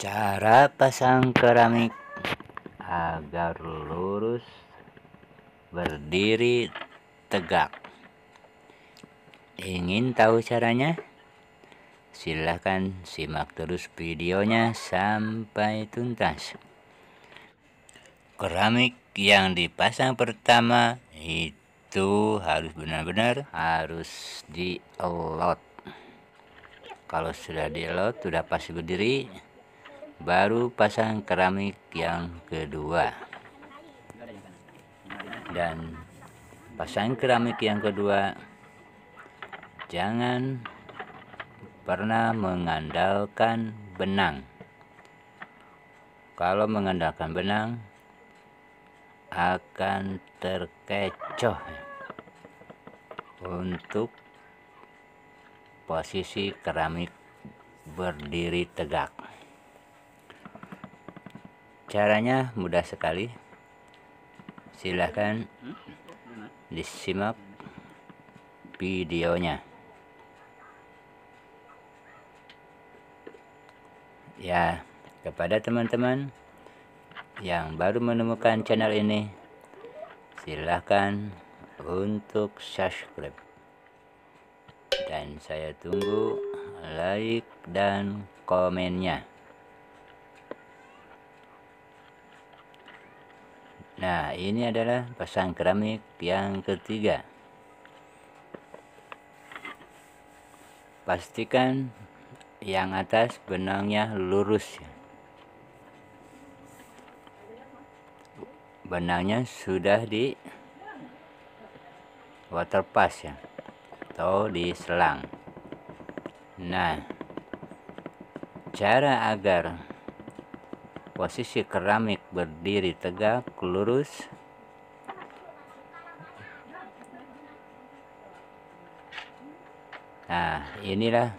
Cara pasang keramik agar lurus, berdiri tegak. Ingin tahu caranya? Silahkan simak terus videonya sampai tuntas. Keramik yang dipasang pertama itu harus benar-benar harus dielot. Kalau sudah dielot, sudah pasti berdiri, baru pasang keramik yang kedua. Dan pasang keramik yang kedua, jangan pernah mengandalkan benang. Kalau mengandalkan benang akan terkecoh untuk posisi keramik berdiri tegak. Caranya mudah sekali. Silahkan disimak videonya. Ya, kepada teman-teman yang baru menemukan channel ini, silahkan untuk subscribe. Dan saya tunggu like dan komennya. Nah, ini adalah pasang keramik yang ketiga. Pastikan yang atas benangnya lurus. Benangnya sudah di waterpass ya, atau di selang. Nah, cara agar posisi keramik berdiri tegak lurus, nah inilah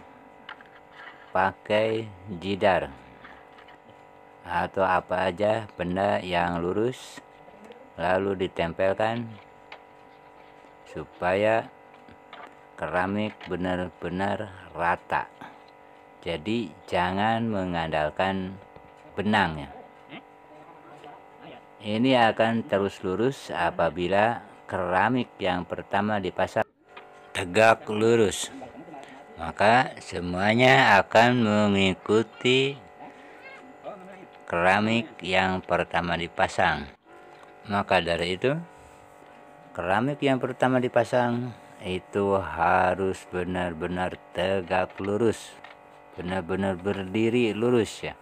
pakai jidar atau apa aja benda yang lurus, lalu ditempelkan supaya keramik benar-benar rata. Jadi jangan mengandalkan benang ya. Ini akan terus lurus apabila keramik yang pertama dipasang tegak lurus, maka semuanya akan mengikuti keramik yang pertama dipasang. Maka dari itu, keramik yang pertama dipasang itu harus benar-benar tegak lurus, benar-benar berdiri lurus ya.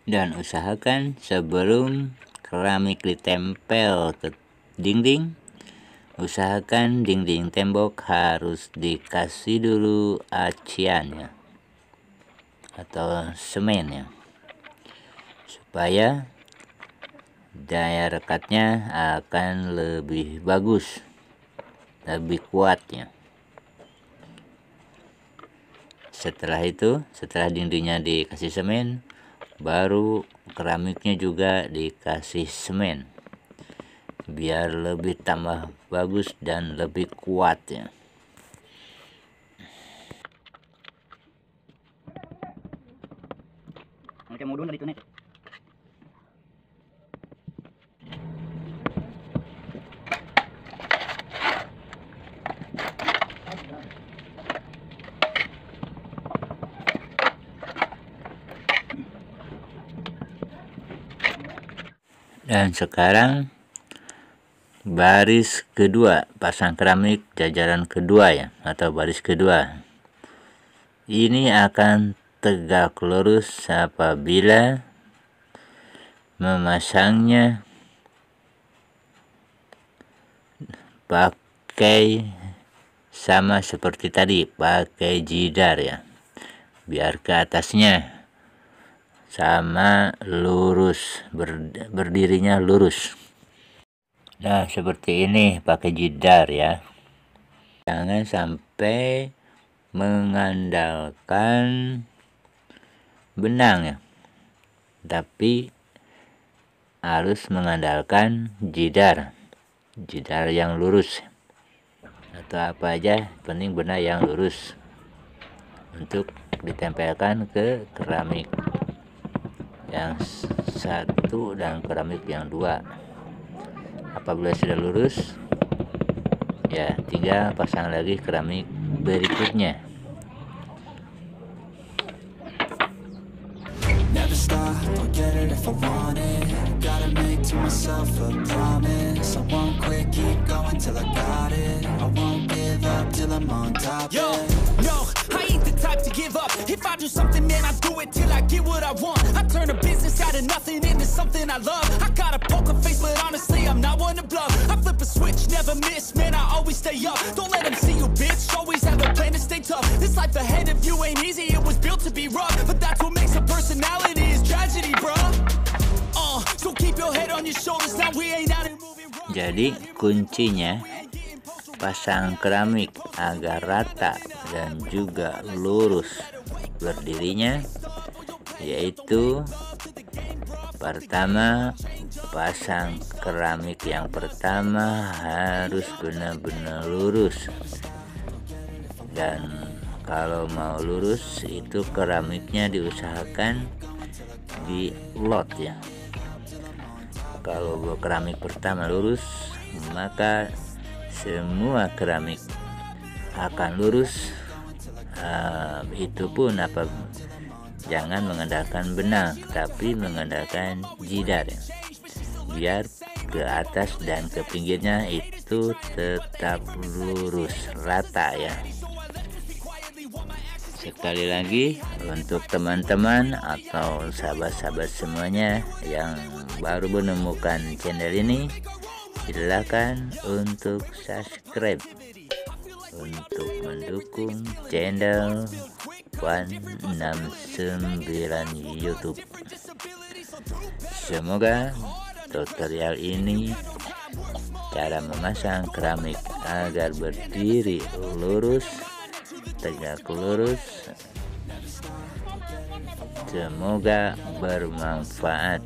Dan usahakan sebelum keramik ditempel ke dinding, usahakan dinding tembok harus dikasih dulu acian ya, atau semen ya, supaya daya rekatnya akan lebih bagus, lebih kuat ya. Setelah itu, setelah dindingnya dikasih semen, baru keramiknya juga dikasih semen biar lebih tambah bagus dan lebih kuat ya. Dan sekarang baris kedua, pasang keramik jajaran kedua ya, atau baris kedua. Ini akan tegak lurus apabila memasangnya pakai sama seperti tadi, pakai jidar ya, biar ke atasnya sama lurus, berdirinya lurus. Nah, seperti ini pakai jidar ya. Jangan sampai mengandalkan benang ya, tapi harus mengandalkan jidar yang lurus atau apa aja, penting benang yang lurus untuk ditempelkan ke keramik yang satu dan keramik yang dua. Apabila sudah lurus ya, tinggal pasang lagi keramik berikutnya. Never stop, I'll get it if I want it. Gotta make to myself a promise. I won't quit, keep going till I got it. I won't give up till I'm on top. Yo, no, I ain't the type to give up. If I do something, man, I do it till I get what I want. I turn a business out of nothing into something I love. I got a poker face, but honestly, I'm not one to bluff. I flip a switch, never miss, man, I always stay up. Don't let them see you, bitch, always have a plan to stay tough. This life ahead of you ain't easy, it was built to be rough. But that's what makes a personality, is tragedy, bro. So keep your head on your shoulders, now we ain't out and moving wrong. Jadi kuncinya pasang keramik agar rata dan juga lurus berdirinya, yaitu pertama, pasang keramik yang pertama harus benar-benar lurus, dan kalau mau lurus itu keramiknya diusahakan di lot ya. Kalau keramik pertama lurus, maka semua keramik akan lurus. Itu pun jangan mengandalkan benang, tapi mengandalkan jidar ya. Biar ke atas dan ke pinggirnya itu tetap lurus, rata ya. Sekali lagi untuk teman-teman atau sahabat-sahabat semuanya yang baru menemukan channel ini, silakan untuk subscribe untuk mendukung channel 169 YouTube. Semoga tutorial ini cara memasang keramik agar berdiri lurus, tegak lurus, semoga bermanfaat.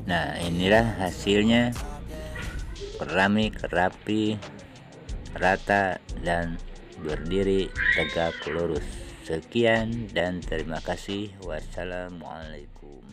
Nah, inilah hasilnya, keramik rapi, rata, dan berdiri tegak lurus. Sekian dan terima kasih. Wassalamualaikum.